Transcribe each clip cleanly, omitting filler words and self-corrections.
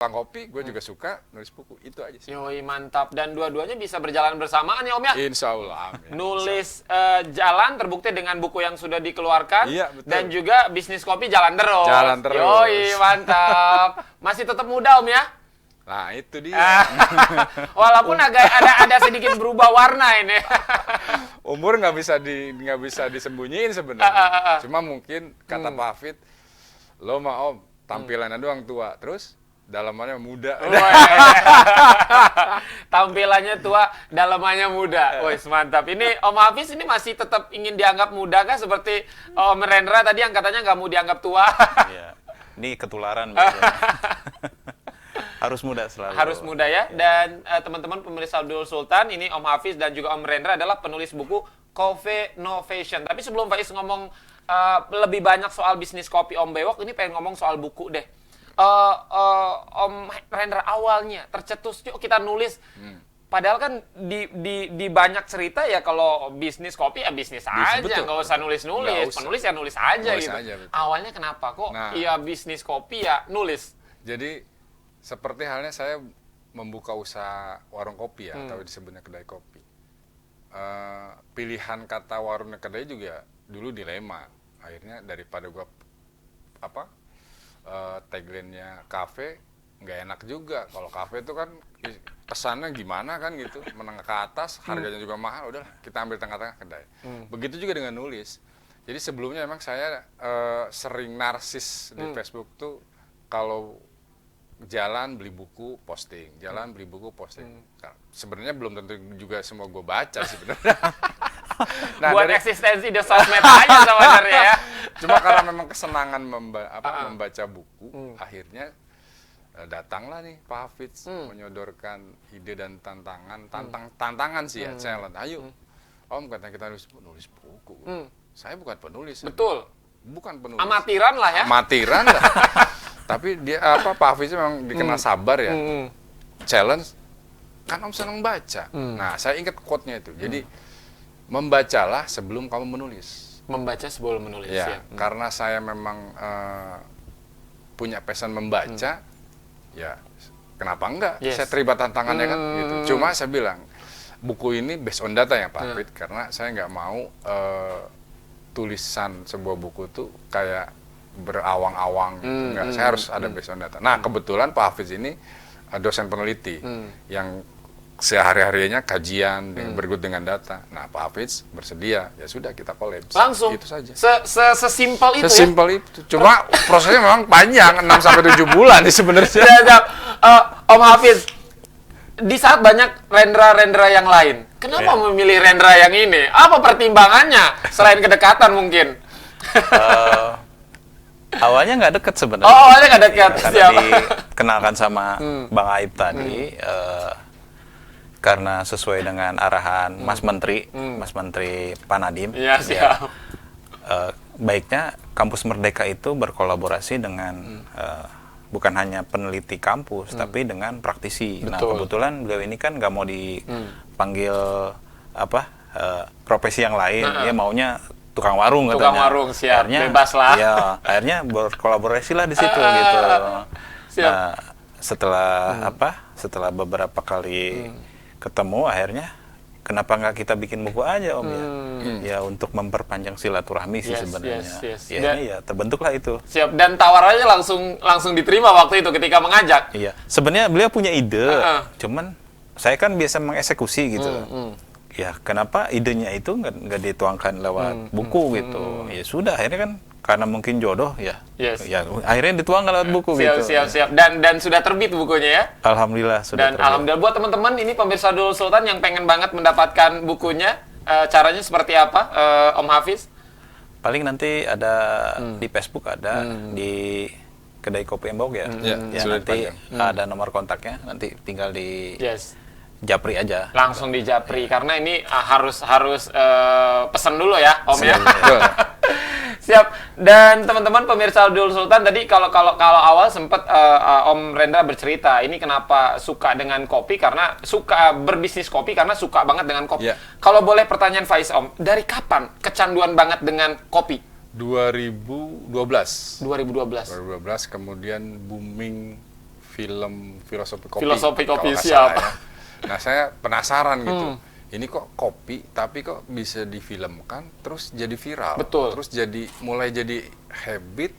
tukang kopi, gue juga suka nulis buku. Itu aja sih. Yoi, mantap. Dan dua-duanya bisa berjalan bersamaan ya Om ya? Insya Allah. Amin. Nulis jalan terbukti dengan buku yang sudah dikeluarkan. Iya, betul. Dan juga bisnis kopi jalan terus. Jalan terus. Yoi, mantap. Masih tetap muda Om ya? Nah, itu dia. Walaupun agak ada sedikit berubah warna ini. Umur nggak bisa disembunyiin sebenarnya. Cuma mungkin kata Pak Hafid, lo mah Om tampilannya doang tua, terus dalamannya muda. Tampilannya tua, dalamannya muda. Wih, mantap. Ini Om Hafiz ini masih tetap ingin dianggap muda kah? Seperti Om Rendra tadi yang katanya nggak mau dianggap tua. Iya. Ini ketularan. Harus muda selalu. Harus muda ya. Dan teman-teman pemirsa Abdul Sultan, ini Om Hafiz dan juga Om Rendra adalah penulis buku Coffee Novation. Tapi sebelum Faiz ngomong lebih banyak soal bisnis kopi Om Bewok, ini pengen ngomong soal buku deh. Om Rendra, awalnya tercetus yuk kita nulis. Padahal kan di banyak cerita ya kalau bisnis kopi ya bisnis aja, nggak usah nulis-nulis. Penulis ya nulis aja gitu. Awalnya kenapa kok iya bisnis kopi ya nulis? Jadi seperti halnya saya membuka usaha warung kopi ya, atau disebutnya kedai kopi. Pilihan kata warung dan kedai juga dulu dilema. Akhirnya daripada gua tagline-nya kafe, nggak enak juga. Kalau kafe itu kan kesannya gimana kan gitu, menengah ke atas, harganya juga mahal, udah kita ambil tengah-tengah kedai. Begitu juga dengan nulis. Jadi sebelumnya emang saya sering narsis di Facebook tuh, kalau jalan beli buku posting, jalan beli buku posting. Sebenarnya belum tentu juga semua gue baca sebenarnya. Nah, buat eksistensi di sosmed aja sebenarnya ya. Cuma karena memang kesenangan membaca buku, akhirnya datanglah nih Pak Hafiz menyodorkan ide dan tantangan sih ya, challenge. Ayo, Om, katanya kita nulis buku. Saya bukan penulis. Betul. Bukan penulis. Amatiran lah ya. Amatiran lah. Tapi dia Pak Hafiz memang dikenal sabar ya. Challenge, kan Om senang baca. Nah, saya ingat quote-nya itu. Jadi membacalah sebelum kamu menulis. Membaca sebelum menulis ya. Karena saya memang punya passion membaca, ya kenapa enggak? Saya terima tantangannya kan gitu. Cuma saya bilang buku ini based on data ya Pak Hafid, karena saya nggak mau tulisan sebuah buku tuh kayak berawang-awang gitu. Enggak, saya harus ada based on data. Nah, kebetulan Pak Hafiz ini dosen peneliti yang sehari-harinya kajian bergut dengan data. Nah, Pak Hafiz bersedia, ya sudah kita collab. Langsung. Itu saja. Sesimpel itu Sesimpel itu. Cuma prosesnya memang panjang, 6 sampai 7 bulan sih sebenarnya. Om Hafiz, di saat banyak Rendra-Rendra yang lain, kenapa memilih Rendra yang ini? Apa pertimbangannya selain kedekatan mungkin? Awalnya nggak deket sebenarnya. Oh, awalnya nggak deket. Karena dikenalkan sama Bang Aib tadi, karena sesuai dengan arahan Mas Menteri Pak Nadiem. Iya, siap. Baiknya Kampus Merdeka itu berkolaborasi dengan bukan hanya peneliti kampus, tapi dengan praktisi. Betul. Nah, kebetulan beliau ini kan nggak mau dipanggil profesi yang lain, dia maunya tukang warung katanya. Tukang warung, siap. Akhirnya, bebas lah. Ya, akhirnya berkolaborasi lah di situ gitu. Siap. Nah, setelah beberapa kali ketemu, akhirnya kenapa nggak kita bikin buku aja Om ya? Ya untuk memperpanjang silaturahmi sih sebenarnya. Ya terbentuklah itu. Siap. Dan tawarannya langsung diterima waktu itu ketika mengajak. Iya. Sebenarnya beliau punya ide, cuman saya kan biasa mengeksekusi gitu. Ya kenapa idenya itu nggak dituangkan lewat buku gitu? Ya sudah, akhirnya kan karena mungkin jodoh ya. Ya akhirnya dituangkan lewat buku gitu. Siap. Dan sudah terbit bukunya ya? Alhamdulillah sudah. Dan alhamdulillah buat teman-teman ini pemirsa Abdul Sultan yang pengen banget mendapatkan bukunya, caranya seperti apa, Om Hafiz? Paling nanti ada di Facebook, ada di kedai kopi Embok ya. Ya nanti ada nomor kontaknya, nanti tinggal di japri aja. Langsung di japri karena ini harus pesan dulu ya Om ya. Siap. Dan teman-teman pemirsa Abdul Sultan tadi kalau awal sempat Om Rendra bercerita ini kenapa suka dengan kopi, karena suka berbisnis kopi karena suka banget dengan kopi. Kalau boleh pertanyaan Faiz Om, dari kapan kecanduan banget dengan kopi? 2012. 2012. Kemudian booming film Filosofi Kopi. Filosofi Kopi, kalau nggak siap. salah ya. Nah, saya penasaran gitu. Ini kok kopi, tapi kok bisa difilmkan, terus jadi viral. Betul. Terus mulai jadi habit,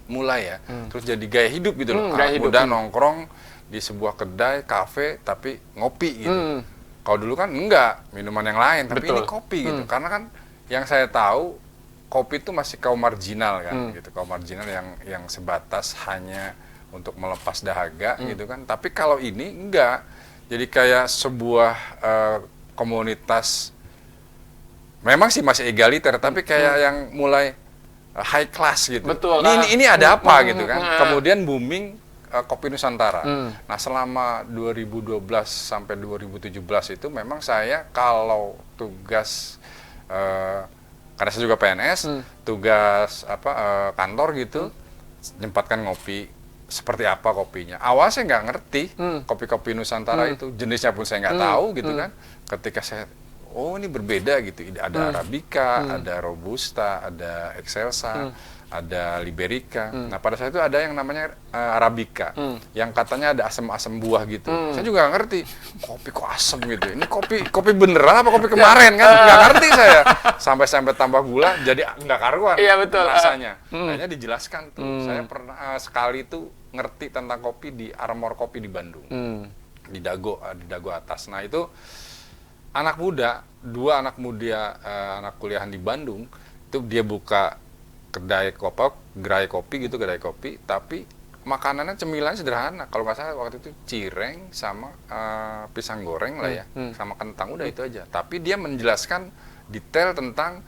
terus jadi gaya hidup gitu loh. Gaya hidup. Udah nongkrong di sebuah kedai, kafe, tapi ngopi gitu. Kalau dulu kan enggak, minuman yang lain, tapi Betul. ini kopi gitu. Karena kan yang saya tahu, kopi itu masih kaum marginal kan, gitu. Kaum marginal yang sebatas hanya untuk melepas dahaga gitu kan. Tapi kalau ini enggak, jadi kayak sebuah komunitas, memang sih masih egaliter, tapi kayak yang mulai high class gitu. Betul. Ini ada apa gitu kan. Kemudian booming Kopi Nusantara. Nah, selama 2012 sampai 2017 itu memang saya kalau tugas karena saya juga PNS, tugas kantor gitu, nyempatkan ngopi. Seperti apa kopinya? Awalnya saya nggak ngerti kopi-kopi Nusantara itu, jenisnya pun saya nggak tahu gitu kan. Ketika saya, oh ini berbeda gitu, ada Arabica, ada Robusta, ada Excelsa, ada Liberica. Nah, pada saat itu ada yang namanya Arabica, yang katanya ada asam-asam buah gitu. Saya juga nggak ngerti, kopi kok asam gitu. Ini kopi beneran apa kopi kemarin kan? Nggak ngerti saya. Sampai tambah gula, jadi nggak karuan. Iya, betul. Rasanya. Akhirnya dijelaskan tuh. Saya pernah sekali tuh ngerti tentang kopi di Armor Kopi di Bandung, di Dago atas. Nah, itu dua anak muda, anak kuliahan di Bandung, itu dia buka kedai kopi, tapi makanannya cemilan sederhana. Kalau nggak salah waktu itu cireng sama pisang goreng lah ya, sama kentang, udah itu aja. Tapi dia menjelaskan detail tentang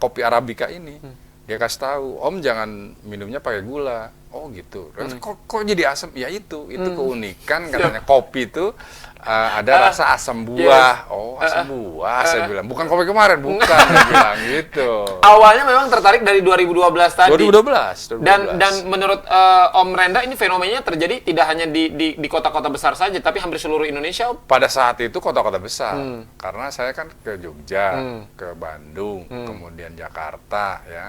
kopi Arabica ini. Dia kasih tahu, Om jangan minumnya pakai gula. Oh gitu. Kok jadi asam? Ya itu keunikan katanya kopi itu ada rasa asam buah. Oh, asam buah saya bilang. Bukan kopi kemarin, bukan saya bilang gitu. Awalnya memang tertarik dari 2012 tadi. 2012. Dan menurut Om Rendra ini fenomenanya terjadi tidak hanya di kota-kota besar saja, tapi hampir seluruh Indonesia. Pada saat itu kota-kota besar. Karena saya kan ke Jogja, ke Bandung, kemudian Jakarta ya.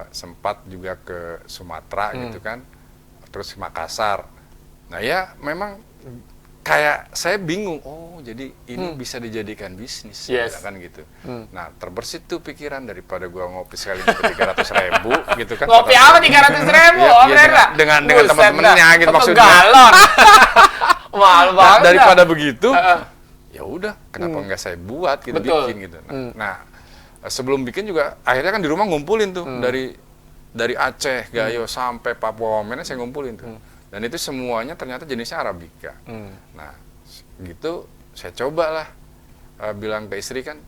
Sempat juga ke Sumatera gitu kan, terus Makassar. Nah ya memang kayak saya bingung, oh jadi ini bisa dijadikan bisnis, kan gitu. Nah terbersit tuh pikiran, daripada gua ngopi sekali ngopi 300.000 gitu kan. Ngopi apa 300.000? Om Rendra? Dengan teman-temannya gitu maksudnya. Galon. Mahal banget. Daripada begitu, ya udah kenapa nggak saya buat gitu, bikin gitu. Nah sebelum bikin juga akhirnya kan di rumah ngumpulin tuh dari Aceh, Gayo sampai Papua Wamena saya ngumpulin tuh. Dan itu semuanya ternyata jenisnya Arabica. Nah, gitu saya cobalah bilang ke istri kan,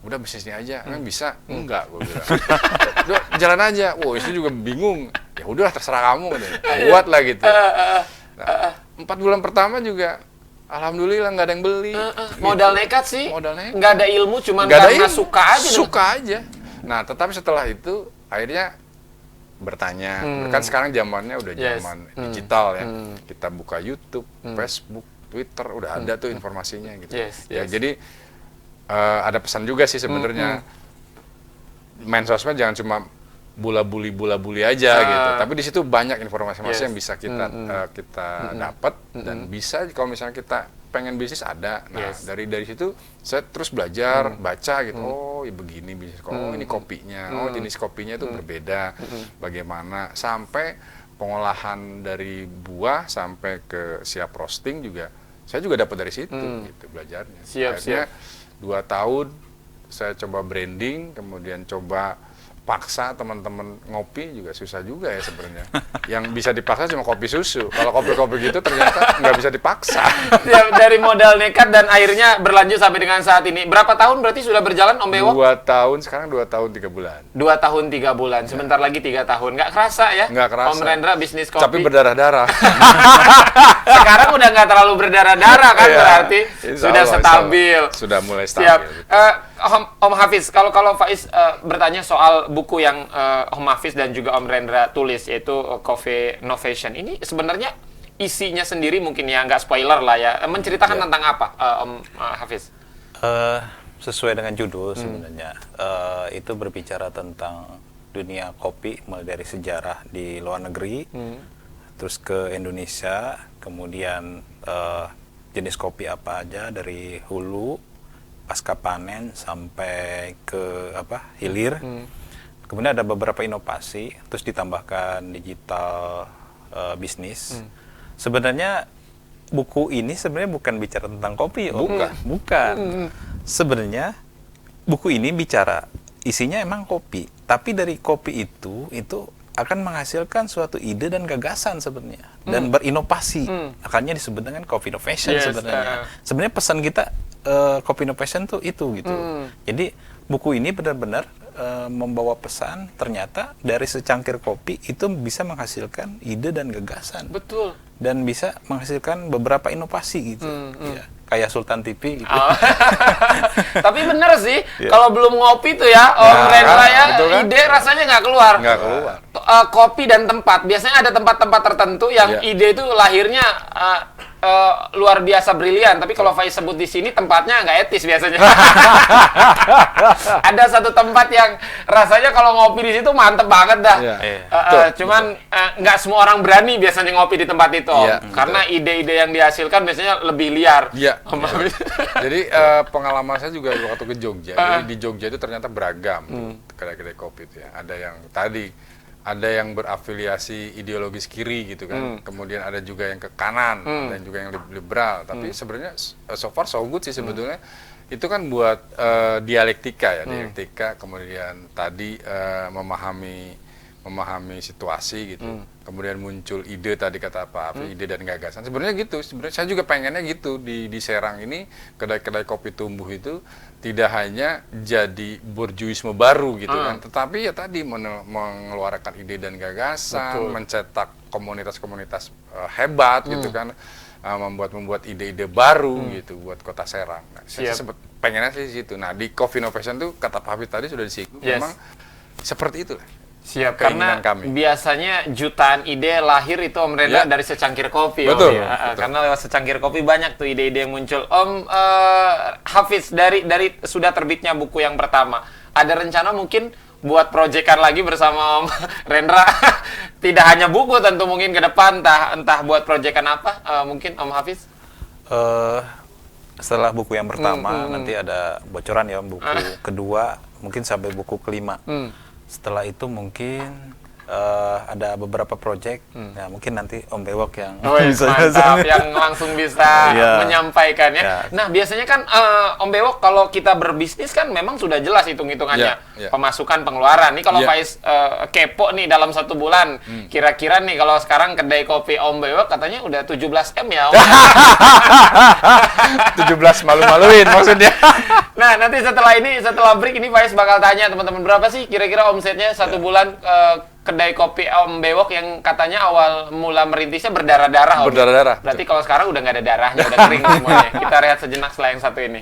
udah bisnisnya aja, kan bisa. Enggak, gue bilang. Udah jalan aja. Wow, istri juga bingung. Ya udahlah terserah kamu gitu. Buat lah gitu. Nah, 4 bulan pertama juga alhamdulillah nggak ada yang beli. Modal nekat sih. Modal nekat. Nggak ada ilmu, cuman karena suka aja. Suka aja. Nah, tetapi setelah itu akhirnya bertanya. Kan sekarang zamannya udah zaman digital ya. Kita buka YouTube, Facebook, Twitter, udah ada tuh informasinya gitu. Jadi ada pesan juga sih sebenarnya. Main sosmed jangan cuma bula-buli aja gitu. Tapi di situ banyak informasi-informasi yang bisa kita dapat dan bisa kalau misalnya kita pengen bisnis ada. Nah, dari situ saya terus belajar, baca gitu. Oh, ya begini bisnis. Oh, ini kopinya. Oh, jenis kopinya itu berbeda. Bagaimana sampai pengolahan dari buah sampai ke siap roasting juga. Saya juga dapat dari situ gitu belajarnya. Akhirnya 2 tahun saya coba branding, kemudian coba paksa teman-teman ngopi juga susah juga ya sebenarnya. Yang bisa dipaksa cuma kopi susu. Kalau kopi-kopi gitu ternyata nggak bisa dipaksa. Ya, dari modal nekat dan akhirnya berlanjut sampai dengan saat ini. Berapa tahun berarti sudah berjalan Om Bewok? 2 tahun, sekarang 2 tahun 3 bulan. 2 tahun 3 bulan, sebentar lagi 3 tahun. Nggak kerasa ya? Nggak kerasa. Om Rendra bisnis kopi. Tapi berdarah-darah. Sekarang udah nggak terlalu berdarah-darah kan, berarti sudah stabil. Sudah mulai stabil. Siap. Om Hafiz, kalau Faiz bertanya soal buku yang Om Hafiz dan juga Om Rendra tulis, yaitu Coffee Novation, ini sebenarnya isinya sendiri mungkin ya nggak spoiler lah ya, menceritakan tentang apa, Om Hafiz? Sesuai dengan judul sebenarnya, itu berbicara tentang dunia kopi mulai dari sejarah di luar negeri, terus ke Indonesia, kemudian jenis kopi apa aja dari hulu pasca panen sampai ke hilir. Kemudian ada beberapa inovasi, terus ditambahkan digital bisnis. Sebenarnya buku ini sebenarnya bukan bicara tentang kopi, bukan. Sebenarnya buku ini bicara isinya emang kopi, tapi dari kopi itu akan menghasilkan suatu ide dan gagasan sebenarnya, dan berinovasi. Makanya disebut dengan coffee innovation sebenarnya. Sebenarnya pesan kita coffee innovation tuh itu gitu. Jadi buku ini benar-benar membawa pesan, ternyata dari secangkir kopi itu bisa menghasilkan ide dan gagasan. Betul. Dan bisa menghasilkan beberapa inovasi gitu. Ya, kayak Sultan TV gitu. Tapi bener sih, kalau belum ngopi tuh ya, Om Rendra ya, kan? Ide rasanya nggak keluar. Nggak keluar. Kopi dan tempat, biasanya ada tempat-tempat tertentu yang ide itu lahirnya luar biasa brilian, tapi kalau Faiz sebut di sini tempatnya nggak etis biasanya. Ada satu tempat yang rasanya kalau ngopi di situ mantep banget dah. Cuman nggak semua orang berani biasanya ngopi di tempat itu, karena ide-ide yang dihasilkan biasanya lebih liar. Jadi pengalaman saya juga waktu ke Jogja. Jadi di Jogja itu ternyata beragam kedai-kedai kopi itu ya. Ada yang berafiliasi ideologis kiri gitu kan, kemudian ada juga yang ke kanan, dan juga yang liberal. Tapi sebenarnya so far so good sih sebetulnya. Itu kan buat dialektika ya, dialektika. Kemudian tadi memahami situasi gitu. Kemudian muncul ide tadi kata Pak Afi, ide dan gagasan. Sebenarnya gitu. Sebenarnya saya juga pengennya gitu di Serang ini kedai-kedai kopi tumbuh itu tidak hanya jadi borjuisme baru gitu kan, tetapi ya tadi mengeluarkan ide dan gagasan, mencetak komunitas-komunitas hebat gitu kan, membuat ide-ide baru gitu buat Kota Serang. Nah, saya pengennya sih situ. Nah, di Coffee Innovation tuh kata Pak Habib tadi sudah disinggung, memang seperti itulah. Siap, karena biasanya jutaan ide lahir itu Om Rendra dari secangkir kopi. Betul, betul. Karena lewat secangkir kopi banyak tuh ide-ide yang muncul. Om Hafiz, dari sudah terbitnya buku yang pertama, ada rencana mungkin buat proyekan lagi bersama Om Rendra? Tidak hanya buku tentu, mungkin ke depan entah buat proyekan apa mungkin Om Hafiz? Setelah buku yang pertama nanti ada bocoran ya, buku kedua mungkin sampai buku kelima. Setelah itu mungkin ada beberapa proyek, ya mungkin nanti Om Bewok yang mantap, yang langsung bisa menyampaikannya. Nah, biasanya kan Om Bewok kalau kita berbisnis kan memang sudah jelas hitung-hitungannya, pemasukan, pengeluaran. Nih kalau Faiz kepo nih dalam 1 bulan, kira-kira nih kalau sekarang kedai kopi Om Bewok katanya udah 17 M ya, Om. 17 malu-maluin maksudnya. Nah, nanti setelah break ini Faiz bakal tanya teman-teman berapa sih kira-kira omsetnya 1 bulan kedai kopi Om Bewok yang katanya awal mula merintisnya berdarah-darah. Berdarah-darah. Berarti kalau sekarang udah nggak ada darahnya, udah kering semuanya. Kita rehat sejenak setelah yang satu ini.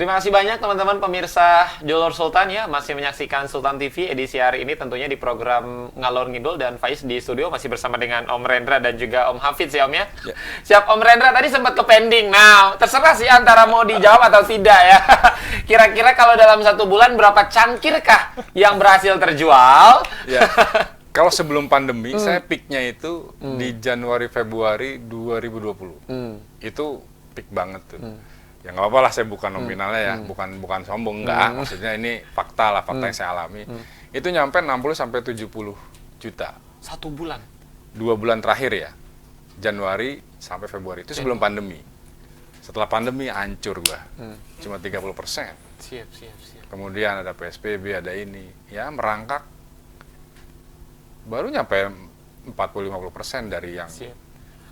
Terima kasih banyak teman-teman pemirsa Jalur Sultan ya, masih menyaksikan Sultan TV edisi hari ini tentunya di program Ngalor Ngidul, dan Faiz di studio masih bersama dengan Om Rendra dan juga Om Hafidz ya Om ya. Siap Om Rendra, tadi sempat ke pending. Nah, terserah sih antara mau dijawab atau tidak ya. Kira-kira kalau dalam 1 bulan berapa cangkirkah yang berhasil terjual? Ya. Kalau sebelum pandemi, saya peaknya itu di Januari Februari 2020. Itu peak banget tuh. Ya nggak apa-apa lah, saya bukan nominalnya ya, bukan sombong, enggak. Maksudnya ini fakta lah, fakta yang saya alami. Itu nyampe 60 sampai 70 juta. 1 bulan. 2 bulan terakhir ya, Januari sampai Februari, itu sebelum pandemi. Setelah pandemi hancur gua, cuma 30%. Siap. Kemudian ada PSBB, ada ini, ya merangkak, baru nyampe 40-50% dari yang. Siap.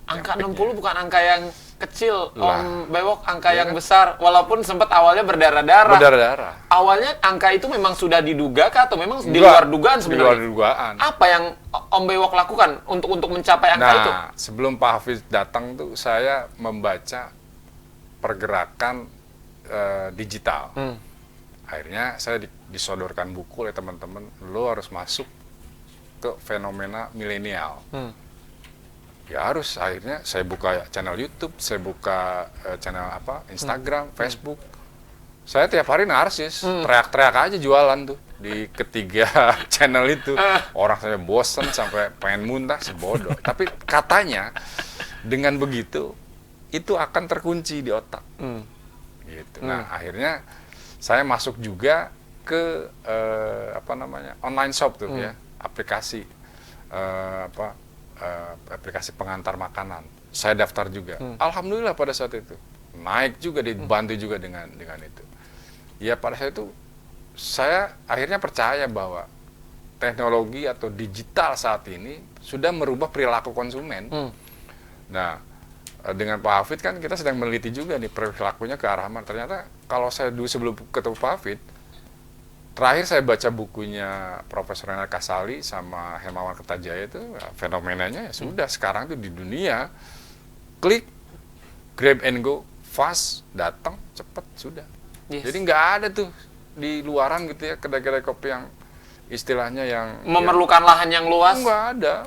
Angka 60 bukan angka yang kecil, Lah. Om Bewok, angka yang besar. Walaupun sempat awalnya berdarah-darah. Awalnya angka itu memang sudah diduga kah, atau memang di luar dugaan sebenarnya? Di luar dugaan. Apa yang Om Bewok lakukan untuk mencapai angka itu? Nah, sebelum Pak Hafiz datang tuh saya membaca pergerakan digital. Akhirnya saya disodorkan buku oleh teman-teman, lo harus masuk ke fenomena milenial. Ya harus, akhirnya saya buka channel YouTube, saya buka channel Instagram, Facebook. Saya tiap hari narsis, teriak-teriak aja jualan tuh di ketiga channel itu. Orang saya bosen sampai pengen muntah, sebodoh. Tapi katanya dengan begitu itu akan terkunci di otak. Gitu. Nah, akhirnya saya masuk juga ke online shop tuh ya, aplikasi aplikasi pengantar makanan. Saya daftar juga. Alhamdulillah pada saat itu naik juga, dibantu juga dengan itu. Ya pada saat itu saya akhirnya percaya bahwa teknologi atau digital saat ini sudah merubah perilaku konsumen. Nah, dengan Pak Hafidz kan kita sedang meneliti juga nih perilakunya ke arah mana. Ternyata kalau saya dulu sebelum ketemu Pak Hafidz, terakhir saya baca bukunya Profesor Renal Kasali sama Hermawan Kertajaya itu, ya, fenomenanya ya sudah sekarang tuh di dunia klik, grab and go, fast, datang, cepet, sudah. Jadi nggak ada tuh di luaran gitu ya kedai-kedai kopi yang istilahnya yang memerlukan lahan yang luas. Nggak ada,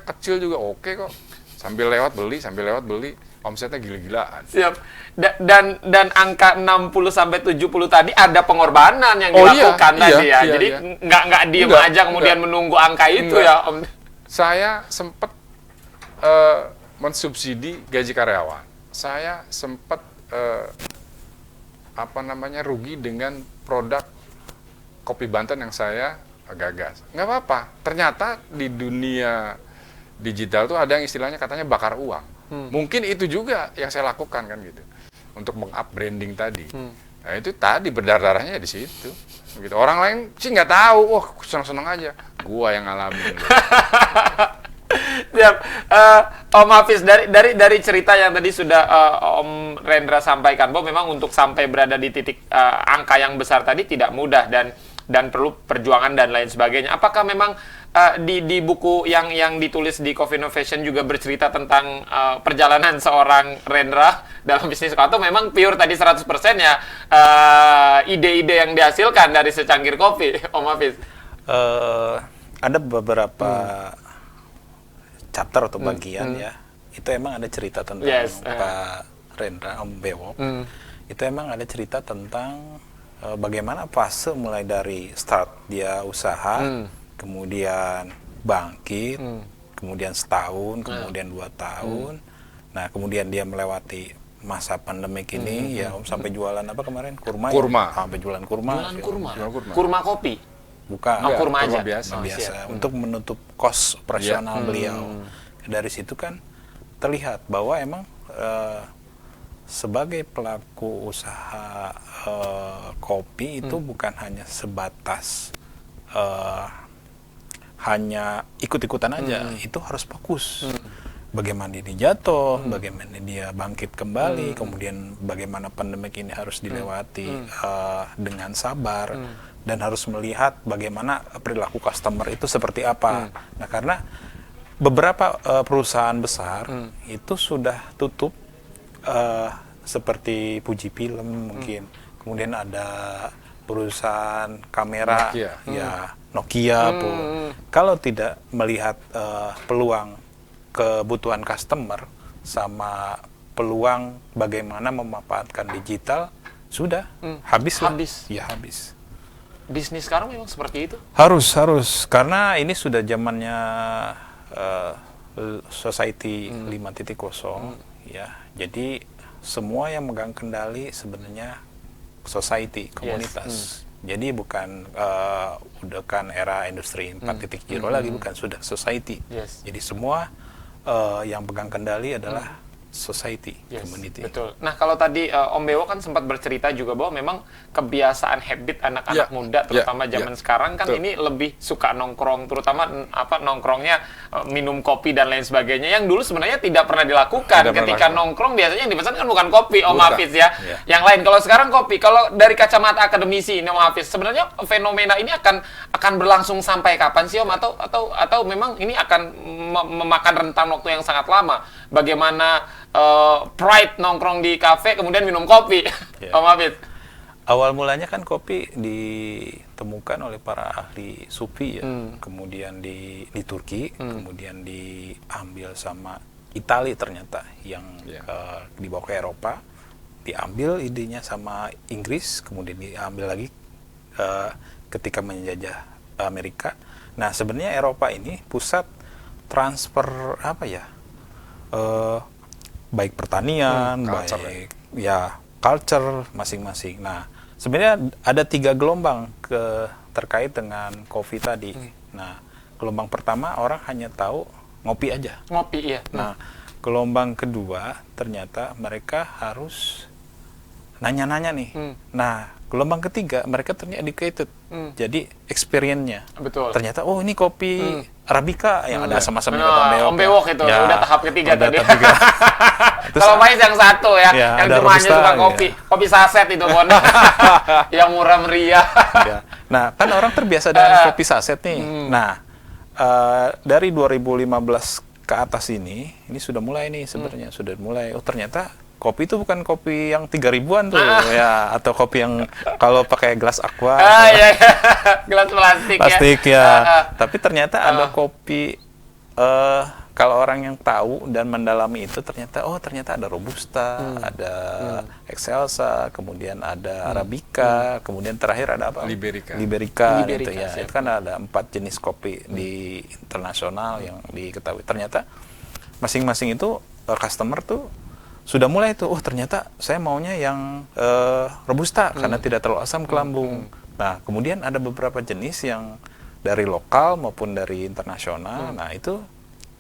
kecil juga oke kok. Sambil lewat beli, omsetnya gila-gilaan. Siap. Dan angka 60 sampai 70 tadi ada pengorbanan yang dilakukan tadi ya. Jadi nggak diem aja kemudian menunggu angka itu ya, Om. Saya sempat mensubsidi gaji karyawan. Saya sempat rugi dengan produk kopi Banten yang saya gagas. Nggak apa-apa. Ternyata di dunia digital tuh ada yang istilahnya katanya bakar uang. Mungkin itu juga yang saya lakukan kan gitu. Untuk meng-up branding tadi. Nah itu tadi berdarah-darahnya di situ. Gitu. Orang lain sih nggak tahu. Wah, seneng-seneng aja. Gua yang ngalamin. Gitu. Siap. Om Hafiz, dari cerita yang tadi sudah Om Rendra sampaikan, bahwa memang untuk sampai berada di titik angka yang besar tadi tidak mudah dan perlu perjuangan dan lain sebagainya. Apakah memang di buku yang ditulis di Coffee Innovation juga bercerita tentang perjalanan seorang Rendra dalam bisnis kopi, atau memang pure tadi 100% ya ide-ide yang dihasilkan dari secangkir kopi, Om Hafiz? Ada beberapa chapter atau bagian ya, itu emang ada cerita tentang Pak Rendra, Om Bewok. Itu emang ada cerita tentang bagaimana fase mulai dari start dia usaha, kemudian bangkit, kemudian setahun, kemudian 2 tahun. Nah, kemudian dia melewati masa pandemik ini, ya Om, sampai jualan apa kemarin? Kurma. Ya? Sampai jualan kurma. Kurma kopi? Bukan. Kurma aja? Biasa. Untuk menutup kos operasional beliau. Dari situ kan terlihat bahwa emang sebagai pelaku usaha kopi itu bukan hanya sebatas hanya ikut-ikutan aja, itu harus fokus. Bagaimana dia jatuh, bagaimana dia bangkit kembali, kemudian bagaimana pandemik ini harus dilewati dengan sabar, dan harus melihat bagaimana perilaku customer itu seperti apa. Nah, karena beberapa perusahaan besar itu sudah tutup, seperti Fuji Film mungkin, kemudian ada perusahaan kamera, Nokia. ya Nokia pun. Kalau tidak melihat peluang kebutuhan customer sama peluang bagaimana memanfaatkan digital, sudah habis lah. Ya habis. Bisnis sekarang memang seperti itu. Harus karena ini sudah zamannya society 5.0 ya. Jadi semua yang megang kendali sebenarnya society, komunitas. Jadi bukan udah kan era industri 4.0 lagi, bukan, sudah society. Jadi semua yang pegang kendali adalah society, community. Betul. Nah, kalau tadi Om Bewo kan sempat bercerita juga bahwa memang kebiasaan habit anak-anak muda, terutama zaman sekarang kan ini lebih suka nongkrong, terutama nongkrongnya minum kopi dan lain sebagainya, yang dulu sebenarnya tidak pernah dilakukan. Ketika nongkrong biasanya yang dipesan kan bukan kopi, Om Hafiz ya. Yang lain. Kalau sekarang kopi. Kalau dari kacamata akademisi ini Om Hafiz, sebenarnya fenomena ini akan berlangsung sampai kapan sih Om, atau memang ini akan memakan rentang waktu yang sangat lama? Bagaimana pride nongkrong di kafe kemudian minum kopi, Om Hafiz? Awal mulanya kan kopi ditemukan oleh para ahli sufi ya, kemudian di Turki, kemudian diambil sama Italia ternyata yang dibawa ke Eropa, diambil idenya sama Inggris, kemudian diambil lagi ketika menjajah Amerika. Nah sebenarnya Eropa ini pusat transfer baik pertanian, baik culture masing-masing. Nah, sebenarnya ada 3 gelombang terkait dengan kopi tadi. Nah, gelombang pertama orang hanya tahu ngopi aja. Ngopi, iya. Nah, gelombang kedua ternyata mereka harus nanya-nanya nih. Nah, gelombang ketiga mereka ternyata educated. Jadi experience-nya. Betul. Ternyata ini kopi Arabica yang ada sama-sama Om Bewok itu udah tahap ketiga tadi. Kalau Mais yang satu ya, yang cuma hanya suka kopi saset itu Bon. Yang murah meriah. Nah, kan orang terbiasa dengan kopi saset nih. Nah, dari 2015 ke atas ini sudah mulai nih sebenarnya, sudah mulai. Oh, ternyata kopi itu bukan kopi yang 3.000-an tuh ya, atau kopi yang kalau pakai gelas aqua. Gelas plastik ya. Tapi ternyata ada kopi kalau orang yang tahu dan mendalami itu ternyata ada Robusta, ada Excelsa, kemudian ada Arabica, kemudian terakhir ada apa? Liberica gitu ya. Itu kan ada 4 jenis kopi di internasional yang diketahui. Ternyata masing-masing itu customer tuh sudah mulai tuh, ternyata saya maunya yang Robusta karena tidak terlalu asam ke lambung. Nah, kemudian ada beberapa jenis yang dari lokal maupun dari internasional. Nah, itu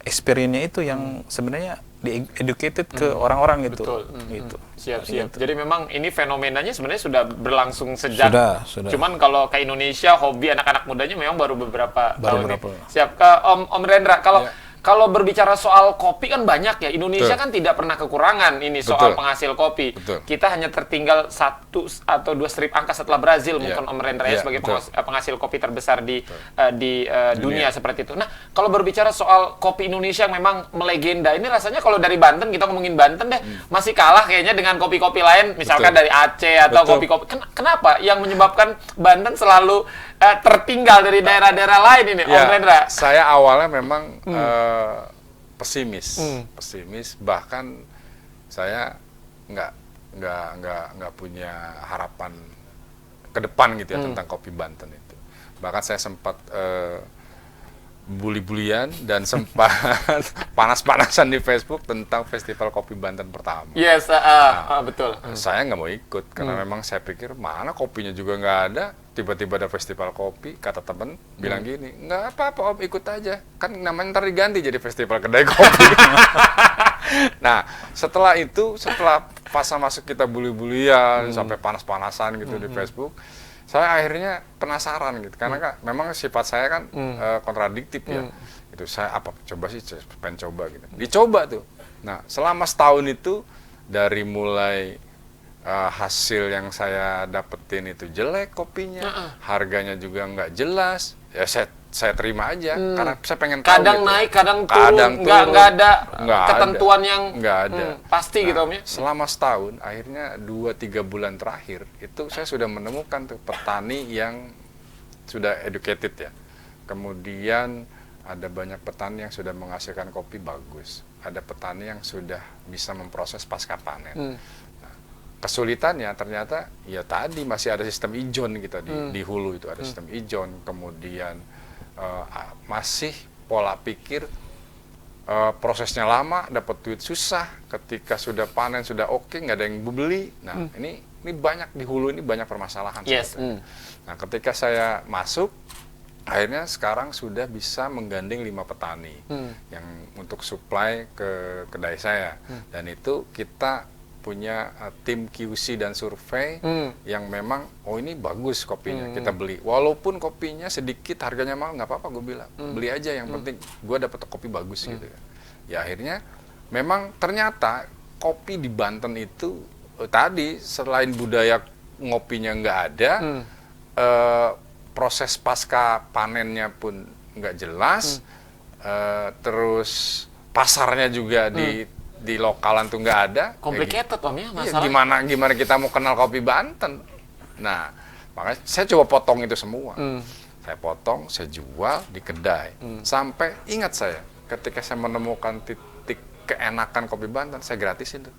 experience-nya itu yang sebenarnya di-educated ke orang-orang gitu. Betul. Gitu. Siap. Jadi memang ini fenomenanya sebenarnya sudah berlangsung sejak. Sudah. Cuman kalau ke Indonesia hobi anak-anak mudanya memang baru beberapa tahun ini. Siap. Ke Om Rendra, kalau berbicara soal kopi kan banyak ya. Indonesia kan tidak pernah kekurangan ini soal penghasil kopi. Kita hanya tertinggal 1 atau 2 strip angka setelah Brazil mungkin Om Rendra ya sebagai penghasil kopi terbesar di dunia seperti itu. Nah, kalau berbicara soal kopi Indonesia yang memang melegenda, ini rasanya kalau dari Banten, kita ngomongin Banten deh, masih kalah kayaknya dengan kopi-kopi lain, misalkan dari Aceh atau kopi-kopi. Kenapa yang menyebabkan Banten selalu tertinggal dari daerah-daerah lain ini, Om Rendra? Saya awalnya memang pesimis, bahkan saya nggak punya harapan ke depan gitu ya tentang kopi Banten itu. Bahkan saya sempat bully-bulian dan sempat panas-panasan di Facebook tentang festival kopi Banten pertama. Yes, betul. Saya nggak mau ikut karena memang saya pikir mana kopinya juga nggak ada. Tiba-tiba ada festival kopi, kata temen bilang gini, nggak apa-apa Om, ikut aja, kan namanya ntar diganti jadi festival kedai kopi. Nah, setelah fase masuk kita bully-bulian sampai panas-panasan gitu di Facebook, saya akhirnya penasaran gitu, karena memang sifat saya kan kontradiktif ya. Itu saya pengen coba gitu. Dicoba tuh. Nah, selama setahun itu dari mulai hasil yang saya dapetin itu jelek kopinya, harganya juga nggak jelas, ya saya terima aja karena saya pengen tahu kadang gitu. naik, kadang turun, nggak ada ketentuan yang nggak ada. pasti gitu Om ya. Selama setahun, akhirnya 2-3 bulan terakhir itu saya sudah menemukan tuh petani yang sudah educated ya. Kemudian ada banyak petani yang sudah menghasilkan kopi bagus. Ada petani yang sudah bisa memproses pasca panen. Nah, kesulitannya ternyata ya tadi masih ada sistem ijon kita di hulu itu ada sistem ijon. Kemudian masih pola pikir prosesnya lama, dapat duit susah. Ketika sudah panen sudah oke, nggak ada yang beli. Nah ini banyak di hulu ini banyak permasalahan. Yes. Nah ketika saya masuk, akhirnya sekarang sudah bisa menggandeng 5 petani yang untuk supply ke kedai saya. Dan itu kita punya tim QC dan survei yang memang ini bagus kopinya, kita beli walaupun kopinya sedikit harganya mahal nggak apa-apa, gue bilang beli aja, yang penting gue dapat kopi bagus gitu ya. Ya akhirnya memang ternyata kopi di Banten itu tadi selain budaya ngopinya nggak ada, proses pasca panennya pun nggak jelas, terus pasarnya juga di lokalan tuh nggak ada. Complicated Om ya Iya, masalah. gimana kita mau kenal kopi Banten? Nah, makanya saya coba potong itu semua. Saya potong, saya jual di kedai. Sampai ingat saya, ketika saya menemukan titik keenakan kopi Banten, saya gratisin tuh.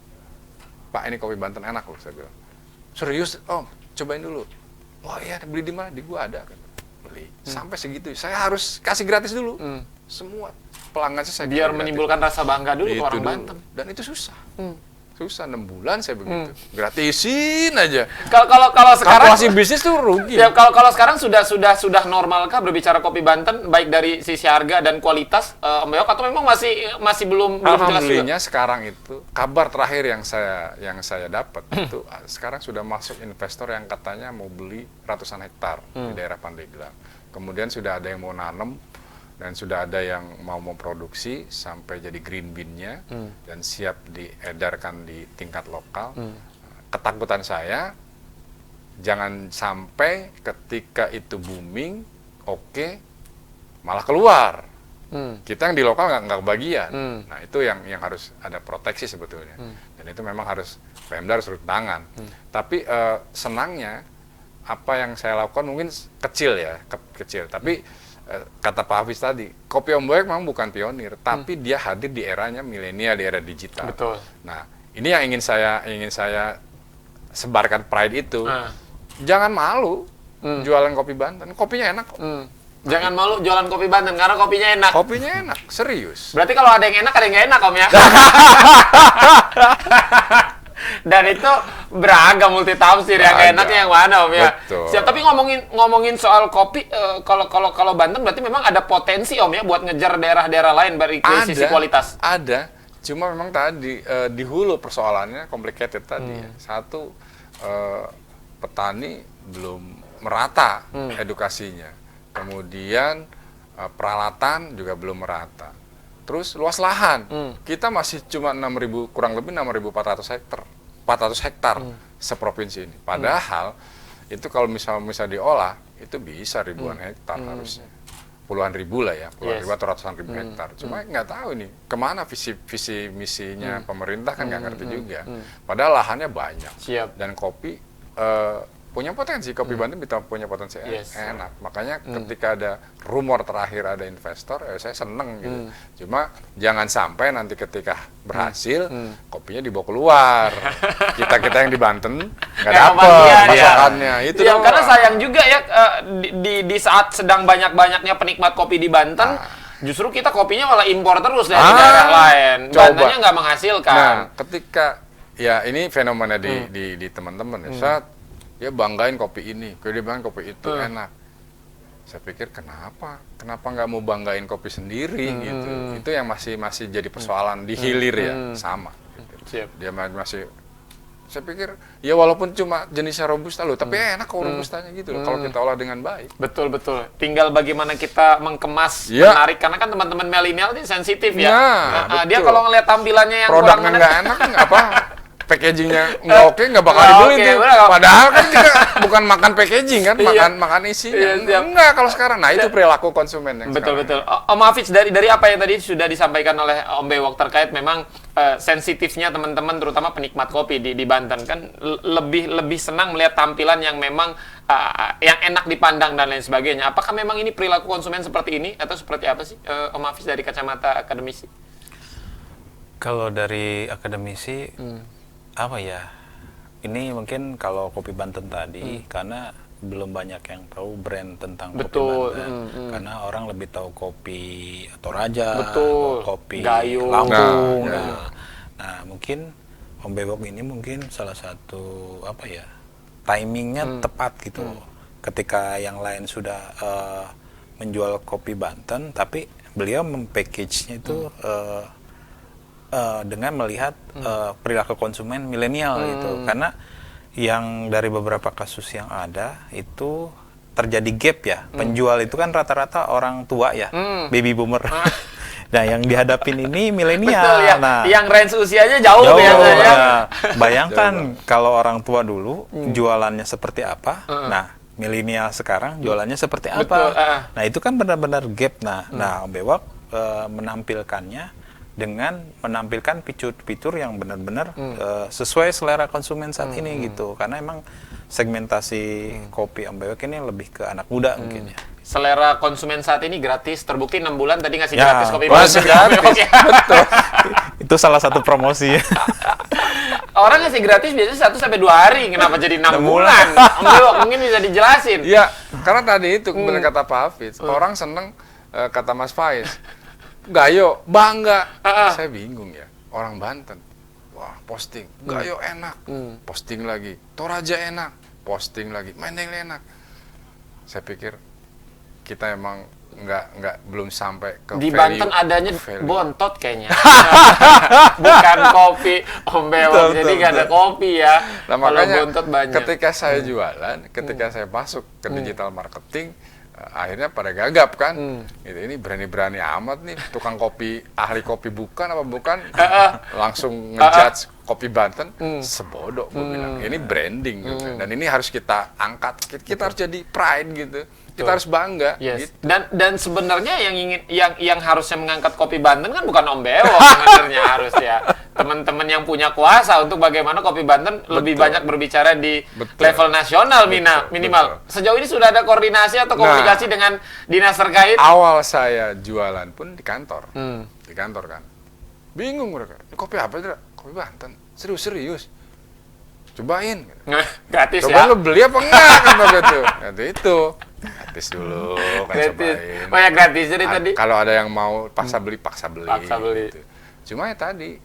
Pak, ini kopi Banten enak loh, saya bilang. Serius, Om, cobain dulu. Oh iya, beli di mana? Di gua ada. Beli. Sampai segitu, saya harus kasih gratis dulu. Semua pelanggan saya Biar gratis. menimbulkan rasa bangga dulu ke Itu orang dulu. Banten. Dan itu susah. Susah 6 bulan saya begitu. Gratisin aja. Kalau sekarang Kalkulasi bisnis tuh rugi. ya kalau sekarang sudah normalkah berbicara kopi Banten baik dari sisi harga dan kualitas Om Beok, atau memang masih belum jelas juga? Alhamdulillah sekarang itu kabar terakhir yang saya dapat itu sekarang sudah masuk investor yang katanya mau beli ratusan hektar di daerah Pandeglang. Kemudian sudah ada yang mau nanam dan sudah ada yang mau memproduksi sampai jadi green bean-nya dan siap diedarkan di tingkat lokal. Ketakutan saya jangan sampai ketika itu booming, malah keluar. Kita yang di lokal nggak kebagian. Nah itu yang harus ada proteksi sebetulnya. Dan itu memang harus Pemda harus turun tangan. Tapi senangnya apa yang saya lakukan mungkin kecil ya, kecil. Tapi kata Pak Hafiz tadi, kopi Om Boyek memang bukan pionir, tapi dia hadir di eranya milenial, di era digital. Betul. Nah, ini yang ingin saya sebarkan pride itu. Jangan malu jualan kopi Banten, kopinya enak kok. Jangan malu jualan kopi Banten karena kopinya enak. Kopinya enak, serius. Berarti kalau ada yang enak, ada yang nggak enak Om ya. Dan itu beragam multitafsir, yang enaknya yang mana Om ya. Betul. Siap, tapi ngomongin soal kopi, kalau Banten berarti memang ada potensi Om ya buat ngejar daerah-daerah lain dari sisi kualitas. Ada, cuma memang tadi di hulu persoalannya complicated tadi. Satu, petani belum merata edukasinya. Kemudian peralatan juga belum merata. Terus luas lahan, kita masih cuma 6.000, kurang lebih 6.400 hektar. 400 hektar seprovinsi ini. Padahal itu kalau misalnya diolah itu bisa ribuan hektar harusnya. Puluhan ribu lah ya, puluhan ribu atau ratusan ribu hektar. Cuma nggak tahu nih kemana visi misinya pemerintah kan nggak ngerti juga. Padahal lahannya banyak. Siap. Dan kopi punya potensi, kopi Banten bisa punya potensi enak. Makanya ketika ada rumor terakhir ada investor, saya seneng gitu. Cuma jangan sampai nanti ketika berhasil, kopinya dibawa keluar. Kita yang di Banten nggak dapet pasokannya. Itu ya, karena sayang juga ya di saat sedang banyak-banyaknya penikmat kopi di Banten, justru kita kopinya malah impor terus dari daerah lain. Bantennya nggak menghasilkan. Nah, ketika ya ini fenomena di teman-teman ya. Dia banggain kopi ini, dia banggain kopi itu enak. Saya pikir kenapa nggak mau banggain kopi sendiri gitu. Itu yang masih jadi persoalan di hilir ya, sama. Gitu. Siap. Dia masih, saya pikir ya walaupun cuma jenisnya robusta loh, tapi enak kok robustanya gitu loh, kalau kita olah dengan baik. Betul. Tinggal bagaimana kita mengemas menarik, karena kan teman-teman milenial ini sensitif ya. Dia kalau ngeliat tampilannya yang produknya kurang nggak enak, apa? packagingnya nggak oke, nggak bakal dibeli tuh. Padahal kan kita bukan makan packaging kan, makan isinya. Enggak kalau sekarang. Nah itu perilaku konsumen yang betul. Om Hafiz, dari apa yang tadi sudah disampaikan oleh Om Bewok terkait memang sensitifnya teman-teman terutama penikmat kopi di Banten kan lebih senang melihat tampilan yang memang yang enak dipandang dan lain sebagainya. Apakah memang ini perilaku konsumen seperti ini atau seperti apa sih Om Hafiz dari kacamata akademisi? Kalau dari akademisi apa ya? Ini mungkin kalau kopi Banten tadi karena belum banyak yang tahu brand tentang kopi Banten. Karena orang lebih tahu kopi Toraja, kopi Gayo, Lampung. Nah, mungkin Om Bewok ini mungkin salah satu apa ya? Timingnya tepat gitu. Ketika yang lain sudah menjual kopi Banten, tapi beliau mempackage-nya itu dengan melihat perilaku konsumen milenial gitu. Karena yang dari beberapa kasus yang ada itu terjadi gap ya. Penjual itu kan rata-rata orang tua ya, baby boomer. Nah, yang dihadapin ini milenial. Ya. Nah, yang range usianya jauh biasanya. Nah, bayangkan kalau orang tua dulu jualannya seperti apa. Nah, milenial sekarang jualannya seperti apa. Nah, itu kan benar-benar gap. Nah, Om Bewok menampilkannya dengan menampilkan fitur-fitur yang benar-benar sesuai selera konsumen saat ini gitu. Karena emang segmentasi kopi Om Bewok ini lebih ke anak muda mungkin ya. Selera konsumen saat ini gratis, terbukti 6 bulan tadi ngasih Ya, gratis kopi masih Banten. gratis. Betul. Itu salah satu promosi. Orang ngasih gratis biasanya 1 sampai 2 hari, kenapa jadi 6 bulan? Om Bewok mungkin bisa dijelasin. Iya, karena tadi itu benar kata Pak Hafiz, orang seneng kata Mas Faiz. Gayo, bangga. Saya bingung ya, orang Banten. Wah, posting. Gayo enak. Posting lagi. Toraja enak. Posting lagi. Mendeng enak. Saya pikir kita emang belum sampai ke di value, Banten adanya bontot kayaknya. Bukan kopi Om Bewok. Jadi nggak ada kopi ya. Nah, kalau makanya bontot banyak. ketika saya jualan, ketika saya masuk ke digital marketing, akhirnya pada gagap kan. Ini berani-berani amat nih, tukang kopi, ahli kopi bukan apa bukan, langsung ngejudge kopi Banten. Sebodoh gue bilang, ini branding gitu. Dan ini harus kita angkat, kita harus jadi pride gitu. Kita harus bangga. Yes. Gitu. Dan sebenarnya yang harusnya mengangkat kopi Banten kan bukan Om Bewok sebenarnya harus ya. Teman-teman yang punya kuasa untuk bagaimana kopi Banten lebih banyak berbicara di level nasional minimal. Sejauh ini sudah ada koordinasi atau komunikasi dengan dinas terkait? Awal saya jualan pun di kantor. Di kantor kan. Bingung mereka. Ini kopi apa itu? Kopi Banten. Serius. Cobain. Gratis Coba ya. lu beli apa enggak kan gitu. Itu. Gratis dulu kan cobain. Oh ya gratis jadi tadi. Kalau ada yang mau paksa beli. Paksa beli. Gitu. Cuma ya tadi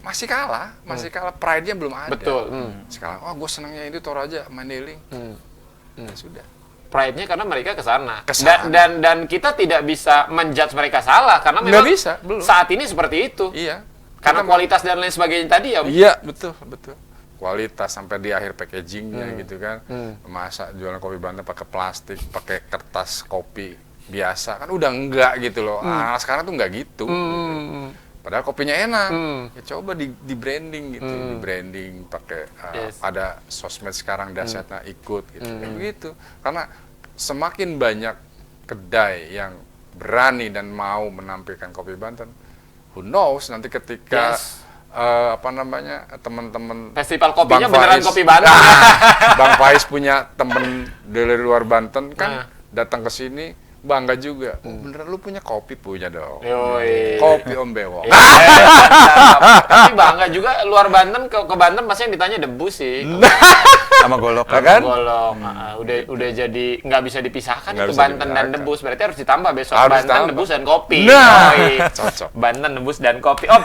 masih kalah pride-nya belum ada. Betul. Sekarang gue senangnya itu Toraja, Mandailing. Ya sudah. Pride-nya karena mereka ke sana. Dan kita tidak bisa menjudge mereka salah karena memang bisa, belum. Saat ini seperti itu. Iya. Karena kualitas dan lain sebagainya tadi ya. Iya, betul. Kualitas sampai di akhir packagingnya gitu kan. Masa jualan kopi Banten pakai plastik, pakai kertas kopi biasa kan udah enggak gitu loh. Sekarang tuh enggak gitu. Padahal kopinya enak. Ya coba di branding gitu, di branding pakai ada sosmed sekarang dahsyatnya ikut gitu. Kayak begitu. Karena semakin banyak kedai yang berani dan mau menampilkan kopi Banten, who knows nanti ketika teman-teman festival kopinya beneran kopi Banten. Bang Faiz punya temen dari luar Banten kan datang ke sini bangga juga. Beneran lu punya kopi? Punya dong. Kopi Om Bewok. Tapi bangga juga luar Banten ke Banten pasti yang ditanya debu sih. Sama golok kan? Golok. Udah jadi nggak bisa dipisahkan itu Banten dan debus. Berarti harus ditambah besok Banten, debus dan kopi. Cocok. Banten, debus dan kopi. Om,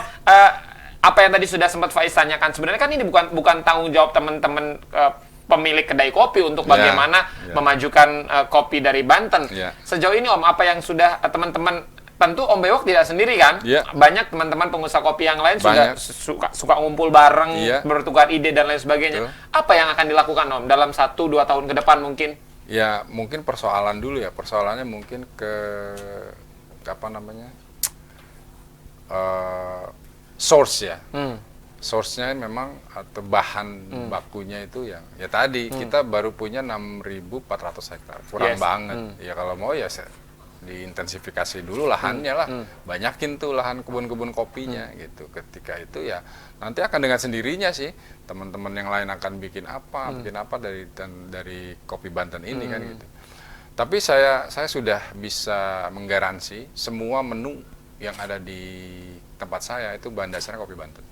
apa yang tadi sudah sempat Faiz tanyakan sebenarnya kan ini bukan tanggung jawab teman-teman pemilik kedai kopi untuk bagaimana memajukan kopi dari Banten. Sejauh ini Om, apa yang sudah teman-teman, tentu Om Bewok tidak sendiri kan? Banyak teman-teman pengusaha kopi yang lain suka ngumpul bareng, bertukar ide dan lain sebagainya. Apa yang akan dilakukan Om dalam 1-2 tahun ke depan mungkin? Ya mungkin persoalan dulu ya, persoalannya mungkin ke source ya. source-nya memang atau bahan bakunya itu yang ya tadi kita baru punya 6.400 hektar, kurang banget. Ya kalau mau ya diintensifikasi dulu lahannya lah, banyakin tuh lahan kebun-kebun kopinya gitu. Ketika itu ya nanti akan dengan sendirinya sih teman-teman yang lain akan bikin apa dari kopi Banten ini kan gitu. Tapi saya sudah bisa menggaransi semua menu yang ada di tempat saya itu bahan dasarnya kopi Banten.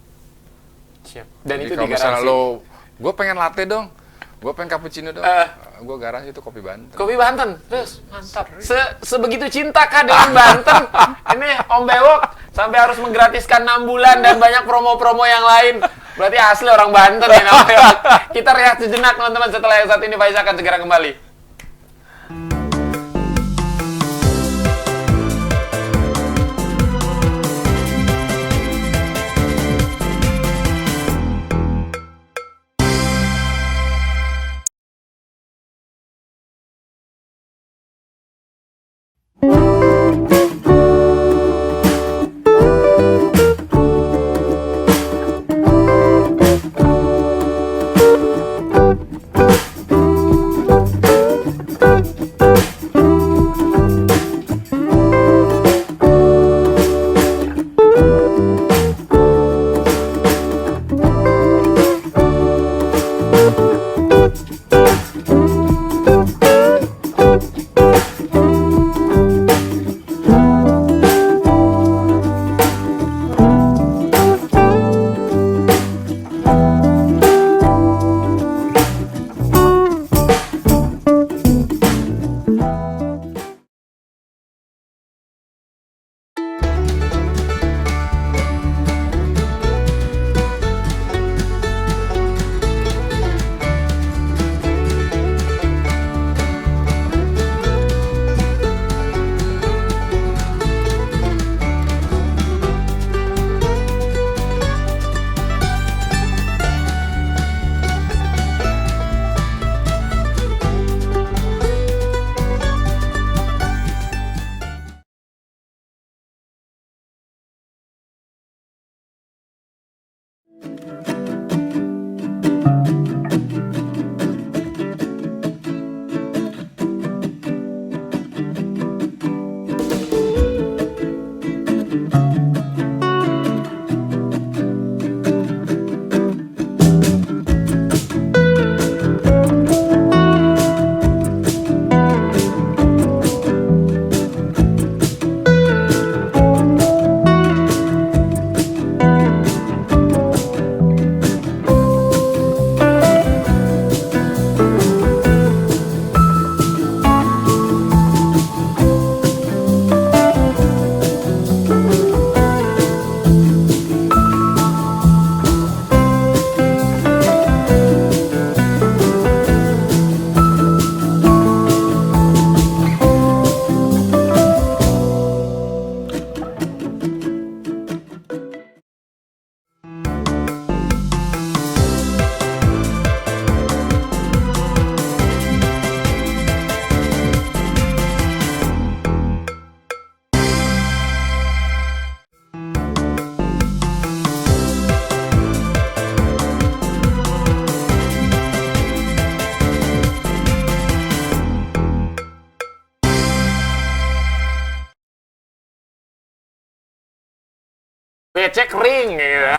Siap. Dan jadi itu kalau misalnya digaransi. gue pengen latte dong, gue pengen cappuccino dong, gue garansi itu kopi Banten. Kopi Banten, terus mantap. Sebegitu cinta kah dengan Banten? Ini Om Bewok sampai harus menggratiskan 6 bulan dan banyak promo-promo yang lain. Berarti asli orang Banten ya Om Bewok. Kita rehat sejenak teman-teman, setelah yang satu ini Faiz akan segera kembali. Becek ring gitu.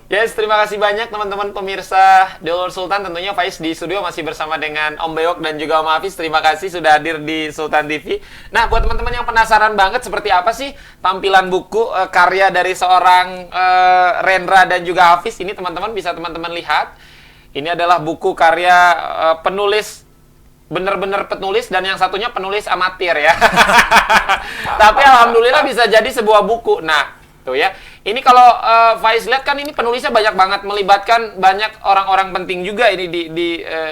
Yes, terima kasih banyak teman-teman pemirsa Dulur Sultan. Tentunya Faiz di studio masih bersama dengan Om Bewok dan juga Om Hafiz. Terima kasih sudah hadir di Sultan TV. Nah, buat teman-teman yang penasaran banget seperti apa sih tampilan buku karya dari seorang Rendra dan juga Hafiz, ini teman-teman bisa teman-teman lihat. Ini adalah buku karya penulis, bener-bener penulis, dan yang satunya penulis amatir ya. Tapi alhamdulillah bisa jadi sebuah buku. Nah, tuh ya. Ini kalau Faiz lihat kan ini penulisnya banyak banget, melibatkan banyak orang-orang penting juga ini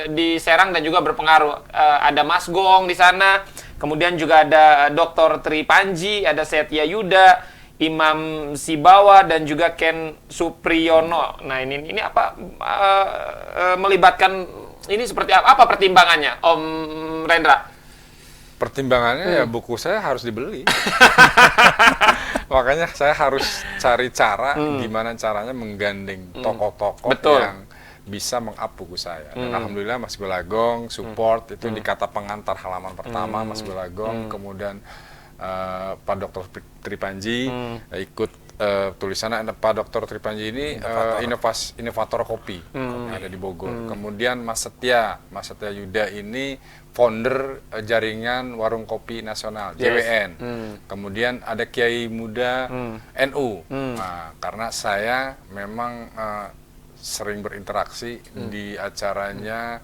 di Serang dan juga berpengaruh. Ada Mas Gong di sana, kemudian juga ada Dr. Tri Panji, ada Setia Yuda. Imam Sibawa dan juga Ken Supriyono. Nah, ini apa melibatkan ini seperti apa pertimbangannya, Om Rendra? Pertimbangannya ya buku saya harus dibeli. Makanya saya harus cari cara gimana caranya menggandeng tokoh-tokoh yang bisa meng-up buku saya. Dan alhamdulillah Mas Belagong support itu di kata pengantar halaman pertama Mas Belagong, kemudian Pak Dr. Tripanji ikut tulisannya. Pak Dr. Tripanji ini inovator kopi yang ada di Bogor. Kemudian Mas Setia Yuda ini founder jaringan warung kopi nasional JWN. Kemudian ada Kiai Muda NU. Nah, karena saya memang sering berinteraksi di acaranya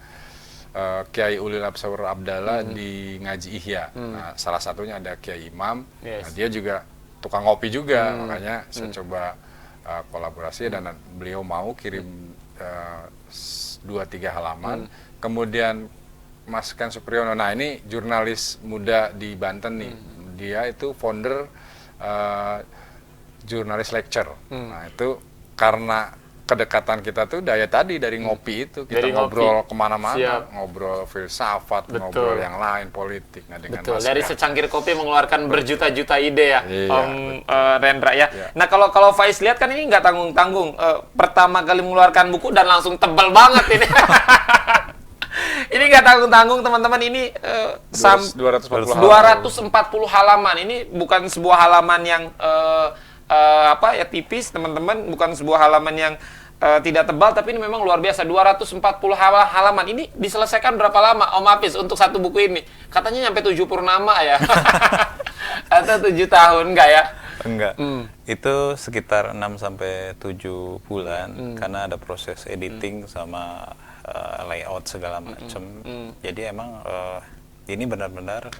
Kiai Ulil Absaur Abdallah di Ngaji Ihya. Nah, salah satunya ada Kiai Imam. Nah, dia juga tukang kopi juga, makanya saya coba kolaborasi dan beliau mau kirim 2-3 halaman. Kemudian Mas Ken Supriyono, nah ini jurnalis muda di Banten nih, dia itu founder jurnalis lecture. Nah itu karena kedekatan kita tuh daya tadi dari ngopi itu, kita dari ngobrol kemana-mana, ngobrol filsafat, ngobrol yang lain, politik. Nah, dengan dari secangkir kopi mengeluarkan berjuta-juta ide ya, Om Rendra ya. Nah kalau Faiz lihat kan ini nggak tanggung-tanggung, pertama kali mengeluarkan buku dan langsung tebal banget ini. Ini nggak tanggung-tanggung teman-teman, ini 240 halaman. Ini bukan sebuah halaman yang tipis teman-teman, bukan sebuah halaman yang tidak tebal, tapi ini memang luar biasa. 240 halaman. Ini diselesaikan berapa lama Om Hafiz untuk satu buku ini? Katanya nyampe 7 purnama ya. Atau 7 tahun enggak ya? Enggak. Itu sekitar 6-7 bulan karena ada proses editing sama layout segala macam. Jadi emang ini benar-benar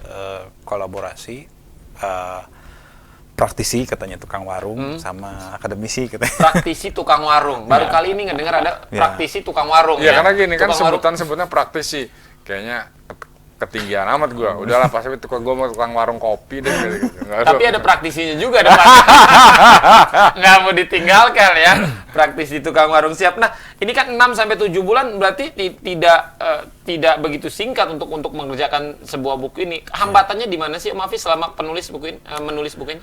kolaborasi praktisi katanya tukang warung sama akademisi katanya. Praktisi tukang warung. Baru kali ini ngedengar ada praktisi tukang warung. Ya, karena gini kan sebutannya praktisi. Kayaknya ketinggian amat gua. Udahlah pasti gua mau tukang warung kopi deh gitu. Tapi ada praktisinya juga depan. Nggak mau ditinggalkan ya. Praktisi tukang warung siap. Nah, ini kan 6-7 bulan berarti tidak begitu singkat untuk mengerjakan sebuah buku ini. Hambatannya di mana sih Om Hafiz selama menulis buku ini?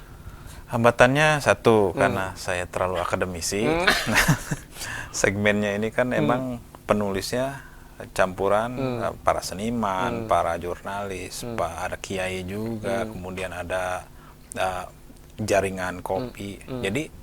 Hambatannya satu, karena saya terlalu akademisi. Nah, segmennya ini kan emang penulisnya campuran para seniman, para jurnalis, ada kiai juga, kemudian ada jaringan kopi. Jadi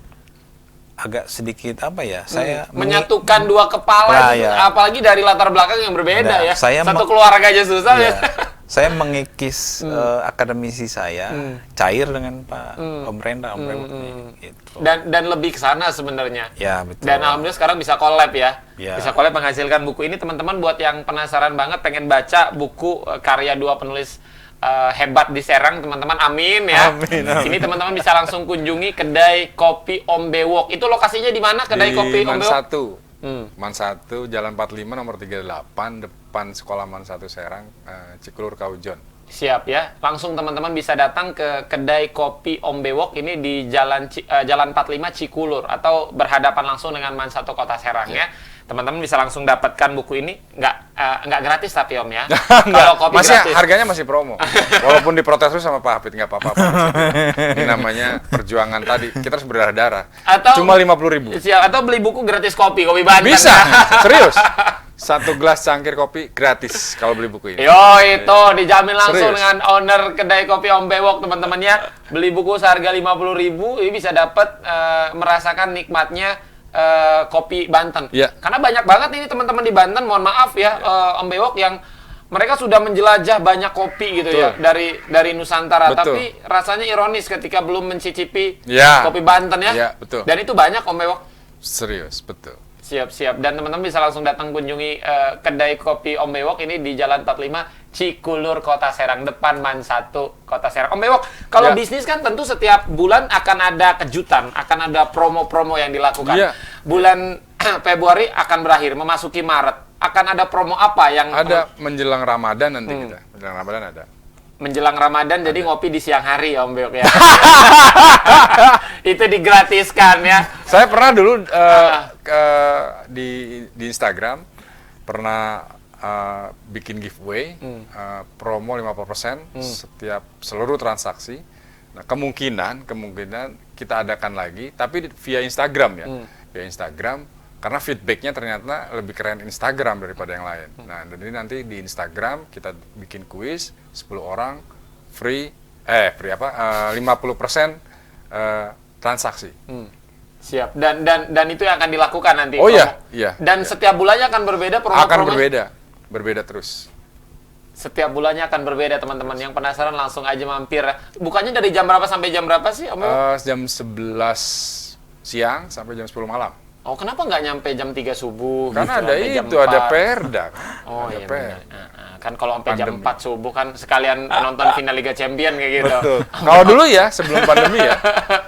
agak sedikit saya menyatukan dua kepala gitu, apalagi dari latar belakang yang berbeda ya. Satu keluarga aja susah ya. Saya mengikis akademisi saya cair dengan Pak Om Rendra, gitu. Dan lebih ke sana sebenarnya. Ya, betul. Dan alhamdulillah sekarang bisa collab ya. Bisa collab menghasilkan buku ini. Teman-teman buat yang penasaran banget pengen baca buku karya dua penulis hebat di Serang, teman-teman, amin ya. Amin. Ini teman-teman bisa langsung kunjungi kedai kopi Om Bewok. Itu lokasinya di mana kedai kopi Om Bewok? Man 1, Jalan 45 nomor 38, depan Sekolah Man 1 Serang, Cikulur Kaujon. Siap ya. Langsung teman-teman bisa datang ke kedai kopi Om Bewok ini di Jalan 45 Cikulur atau berhadapan langsung dengan Man 1 Kota Serang ya. Teman-teman bisa langsung dapatkan buku ini, nggak gratis tapi Om ya. Kalau kopi gratis. Harganya masih promo. Walaupun diprotes terus sama Pak Hafid, nggak apa-apa. Ini namanya perjuangan tadi. Kita harus berdarah-darah. Cuma 50.000. Siap, atau beli buku gratis kopi Banten. Bisa, serius. 1 gelas cangkir kopi gratis kalau beli buku ini. Yo, itu dijamin langsung dengan owner kedai kopi Om Bewok, teman-teman ya. Beli buku seharga 50.000, ini bisa dapat merasakan nikmatnya kopi Banten. Karena banyak banget ini teman-teman di Banten, mohon maaf ya, Om Bewok yang mereka sudah menjelajah banyak kopi gitu ya dari Nusantara. Tapi rasanya ironis ketika belum mencicipi kopi Banten ya. Dan itu banyak Om Bewok. Serius, betul. Siap. Dan teman-teman bisa langsung datang kunjungi kedai kopi Om Bewok ini di Jalan 45 Cikulur Kota Serang, depan Man 1 Kota Serang. Om Bewok, kalau bisnis kan tentu setiap bulan akan ada kejutan, akan ada promo-promo yang dilakukan. Bulan Februari akan berakhir, memasuki Maret. Akan ada promo apa yang ada menjelang Ramadan nanti kita. Menjelang Ramadan ada. menjelang Ramadan jadi ngopi di siang hari ya Om Beok ya. Itu digratiskan ya. Saya pernah dulu di Instagram pernah bikin giveaway promo 50% setiap seluruh transaksi. Nah, kemungkinan kita adakan lagi tapi via Instagram ya. Via Instagram karena feedbacknya ternyata lebih keren Instagram daripada yang lain. Nah, jadi nanti di Instagram kita bikin kuis 10 orang free 50% transaksi. Siap. Dan itu yang akan dilakukan nanti. Oh iya. Dan setiap bulannya akan berbeda promo. Akan berbeda terus. Setiap bulannya akan berbeda teman-teman. Yang penasaran langsung aja mampir. Bukannya dari jam berapa sampai jam berapa sih Om? Jam 11 siang sampai jam 10 malam. Oh, kenapa nggak nyampe jam 3 subuh? Karena gitu, ada sampai ada perda. Oh ada iya perda. Kan kalau sampai jam 4 subuh kan sekalian nonton final Liga Champion kayak gitu. Betul. Kalau dulu ya sebelum pandemi ya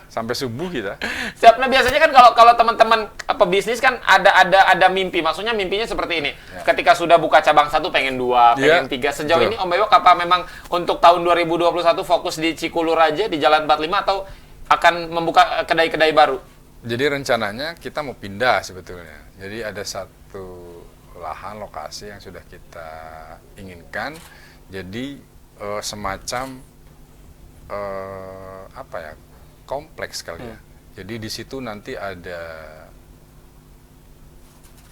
sampai subuh kita. Siap. Nah, biasanya kan kalau teman-teman pebisnis kan ada mimpi. Maksudnya mimpinya seperti ini. Ya. Ketika sudah buka cabang 1 pengen 2, pengen 3. Sejauh ini Om Bewok apa memang untuk tahun 2021 fokus di Cikulur aja di Jalan 45 atau akan membuka kedai-kedai baru? Jadi rencananya kita mau pindah sebetulnya. Jadi ada satu lahan lokasi yang sudah kita inginkan. Jadi semacam kompleks kali ya. Jadi di situ nanti ada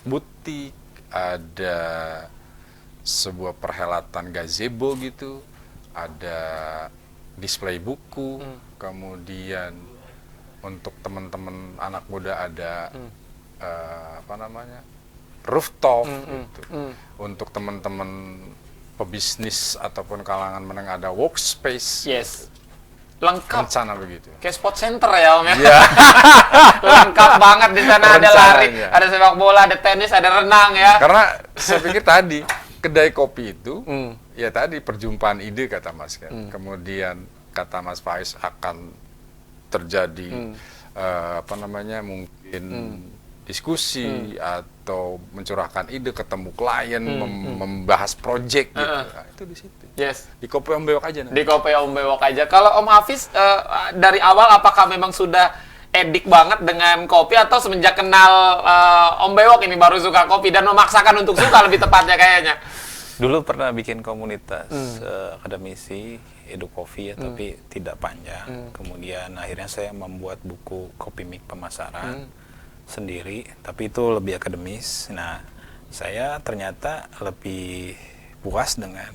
butik, ada sebuah perhelatan gazebo gitu, ada display buku, kemudian untuk teman-teman anak muda ada rooftop gitu. Untuk teman-teman pebisnis ataupun kalangan menengah ada workspace. Yes. Lengkap. Rencana begitu. Kayak sport center ya Om ya. Yeah. Lengkap banget di sana. Ada lari, ada sepak bola, ada tenis, ada renang ya. Karena saya pikir tadi kedai kopi itu ya tadi perjumpaan ide kata Mas kan. Kemudian kata Mas Faiz akan terjadi mungkin diskusi atau mencurahkan ide, ketemu klien, membahas project gitu. Nah, itu di situ. Yes. Di Kopi Om Bewok aja. Di Kopi Om Bewok aja. Kalau Om Hafiz dari awal apakah memang sudah edik banget dengan kopi atau semenjak kenal Om Bewok ini baru suka kopi dan memaksakan untuk suka lebih tepatnya kayaknya? Dulu pernah bikin komunitas akademisi Edu Coffee ya, tapi tidak panjang. Kemudian akhirnya saya membuat buku Kopi Mik Pemasaran sendiri, tapi itu lebih akademis. Nah, saya ternyata lebih puas dengan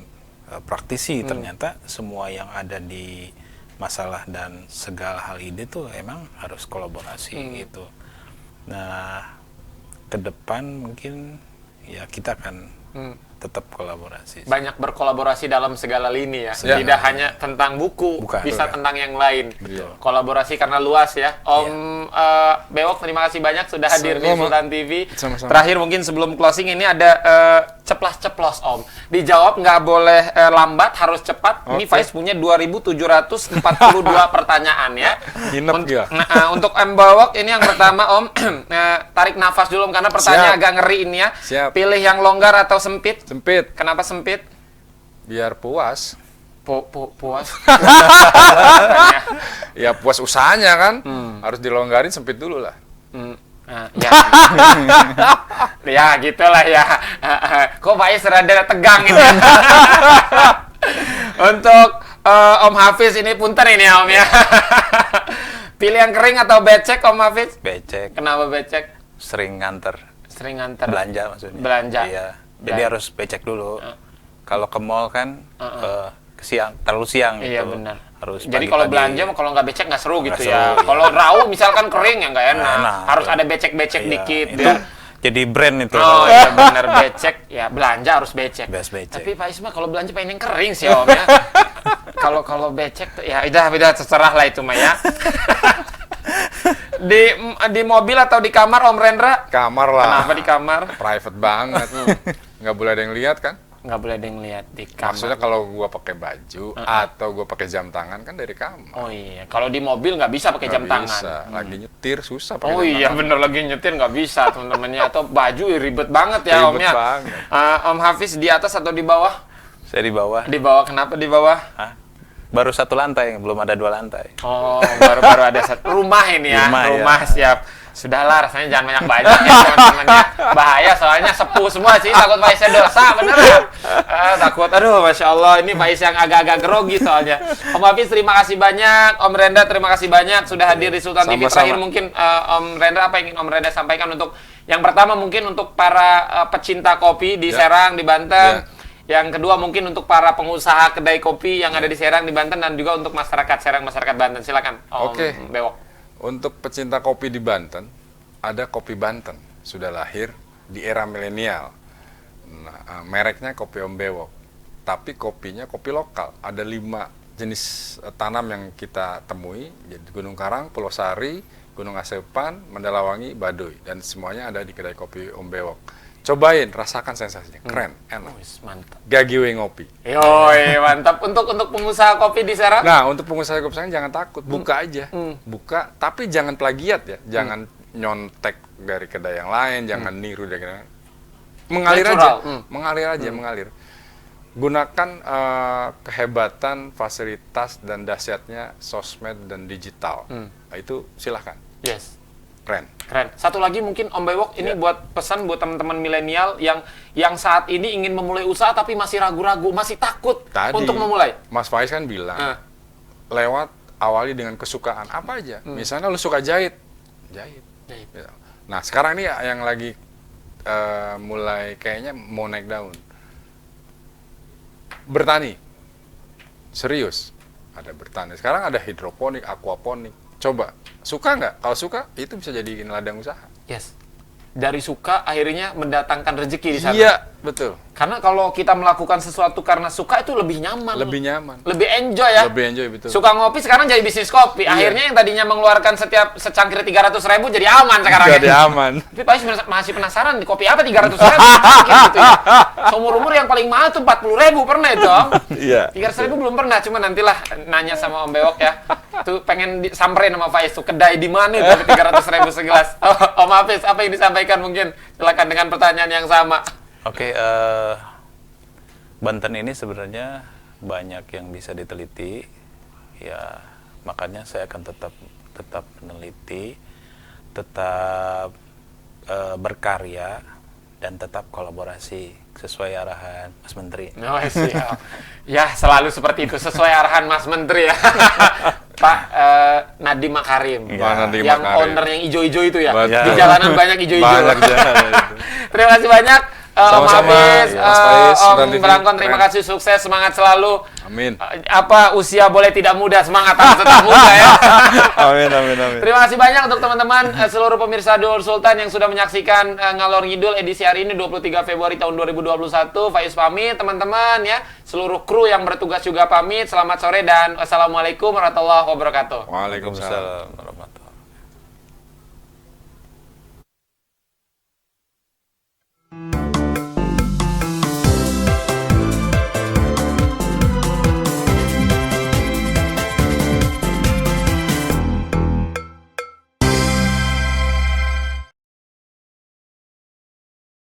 praktisi. Ternyata semua yang ada di masalah dan segala hal ide tuh emang harus kolaborasi gitu. Nah, ke depan mungkin ya kita akan tetap kolaborasi. Banyak berkolaborasi dalam segala lini ya. Tidak hanya tentang buku, bisa tentang yang lain. Betul. Kolaborasi karena luas ya. Om Bewok terima kasih banyak sudah hadir di Sultan TV. Sama-sama. Terakhir mungkin sebelum closing ini ada ceplas-ceplos Om. Dijawab nggak boleh lambat, harus cepat. Ini Faiz punya 2.742 pertanyaan ya. Untuk Om Bewok ini yang pertama Om, tarik nafas dulu Om, karena pertanyaan agak ngeri ini ya. Siap. Pilih yang longgar atau sempit? Sempit. Kenapa sempit? Biar puas. Puas? Ya puas usahanya kan. Harus dilonggarin, sempit dulu lah. Ya. Ya gitulah ya. Kok Faiz rada tegang ini. Untuk Om Hafiz ini punten ini Om ya. Pilih yang kering atau becek Om Hafiz? Becek. Kenapa becek? Sering nganter. Sering nganter. Belanja maksudnya. Belanja. Iya. Jadi harus becek dulu. Kalau ke mall kan terlalu siang gitu. Iya benar. Harus. Jadi kalau belanja kalau nggak becek nggak seru gitu ya. Iya. Kalau raw misalkan kering ya nggak enak. Harus ada becek-becek dikit. Itu jadi brand itu. Oh iya benar, becek. Ya belanja harus becek. Becek. Tapi Pak Isma kalau belanja pengen yang kering sih Om ya. Kalau becek tuh ya udah terserah lah itu mah ya. Di mobil atau di kamar Om Rendra? Kamar lah. Kenapa di kamar? Private banget. Nggak boleh ada yang lihat kan? Nggak boleh ada yang lihat di kamar. Maksudnya kalau gua pakai baju atau gua pakai jam tangan kan dari kamar. Oh iya, kalau di mobil nggak bisa pakai jam tangan. Lagi nyetir susah pakai Oh jam iya, tangan. bener lagi nyetir nggak bisa teman-temannya, atau baju ribet banget ya Om ya. banget. Om Hafiz di atas atau di bawah? Saya di bawah. Di bawah, kenapa di bawah? Hah? Baru 1 lantai, belum ada 2 lantai. Oh, baru ada satu rumah ini ya. Rumah, ya. Siap. Sudahlah, rasanya jangan banyak-banyak ya teman-temannya. Bahaya soalnya sepuh semua sih, takut Faiznya dosa, beneran. Takut, aduh Masya Allah, ini Faiz yang agak-agak grogi soalnya. Om Hafiz terima kasih banyak, Om Renda terima kasih banyak sudah hadir di Sultan TV. Terakhir mungkin Om Renda, apa yang ingin Om Renda sampaikan untuk, yang pertama mungkin untuk para pecinta kopi di Serang, di Banten. Yang kedua mungkin untuk para pengusaha kedai kopi yang ada di Serang, di Banten, dan juga untuk masyarakat Serang, masyarakat Banten. Silakan Om Bewok. Untuk pecinta kopi di Banten, ada Kopi Banten, sudah lahir di era milenial. Nah, mereknya Kopi Om Bewok, tapi kopinya kopi lokal. Ada 5 jenis tanam yang kita temui, jadi Gunung Karang, Pulau Sari, Gunung Asepan, Mandalawangi, Baduy, dan semuanya ada di kedai Kopi Om Bewok. Cobain, rasakan sensasinya, keren, enak. Mantap. Gagiwe ngopi. Yoi, mantap. Untuk pengusaha kopi di Serang? Nah, untuk pengusaha kopi Serang jangan takut, buka aja. Buka, tapi jangan plagiat ya. Jangan nyontek dari kedai yang lain, jangan niru dari kedai yang lain. Mengalir Natural. aja. Mengalir aja, mengalir. Gunakan kehebatan, fasilitas, dan dahsyatnya sosmed dan digital. Nah, itu silahkan. Yes. Keren. Satu lagi mungkin Om Bewok, ini buat pesan buat teman-teman milenial yang saat ini ingin memulai usaha tapi masih ragu-ragu, masih takut untuk memulai. Mas Faiz kan bilang, lewat awali dengan kesukaan apa aja. Misalnya lu suka jahit. Nah, sekarang ini yang lagi mulai kayaknya mau naik daun. Bertani. Serius. Ada bertani. Sekarang ada hidroponik, aquaponik. Coba, suka nggak? Kalau suka, itu bisa jadi ladang usaha. Yes. Dari suka akhirnya mendatangkan rezeki di sana. Iya, betul. Karena kalau kita melakukan sesuatu karena suka itu lebih nyaman. Lebih nyaman. Lebih enjoy ya. Lebih enjoy, betul. Suka ngopi sekarang jadi bisnis kopi. Akhirnya yang tadinya mengeluarkan setiap secangkir 300.000 jadi aman sekarang. Jadi aman. Tapi Pak masih penasaran di kopi apa 300.000 gitu ya. Seumur-umur yang paling mahal tuh 40.000 pernah itu, Om. Iya. 300.000 belum pernah, cuma nantilah nanya sama Om Bewok ya. Tuh pengen disamperin sama Faiz tuh, kedai di mana itu 300.000 segelas. Om Hafiz, apa yang disampaikan mungkin? Silakan dengan pertanyaan yang sama. Oke, Banten ini sebenarnya banyak yang bisa diteliti, ya makanya saya akan tetap meneliti, tetap berkarya, dan tetap kolaborasi sesuai arahan Mas Menteri. Oh, siap. Ya, selalu seperti itu, sesuai arahan Mas Menteri ya. Pak Nadiem Makarim, yang owner yang ijo-ijo itu ya. Di jalanan banyak ijo-ijo. Terima kasih banyak. Om Hafiz, Om Brangkon, terima kasih, sukses, semangat selalu. Amin. Usia boleh tidak muda, semangat harus tetap muda ya. Amin. Terima kasih banyak untuk teman-teman seluruh pemirsa Doel Sultan yang sudah menyaksikan Ngalor Ngidul edisi hari ini 23 Februari tahun 2021. Faiz pamit, teman-teman ya. Seluruh kru yang bertugas juga pamit. Selamat sore dan wassalamualaikum warahmatullahi wabarakatuh. Waalaikumsalam.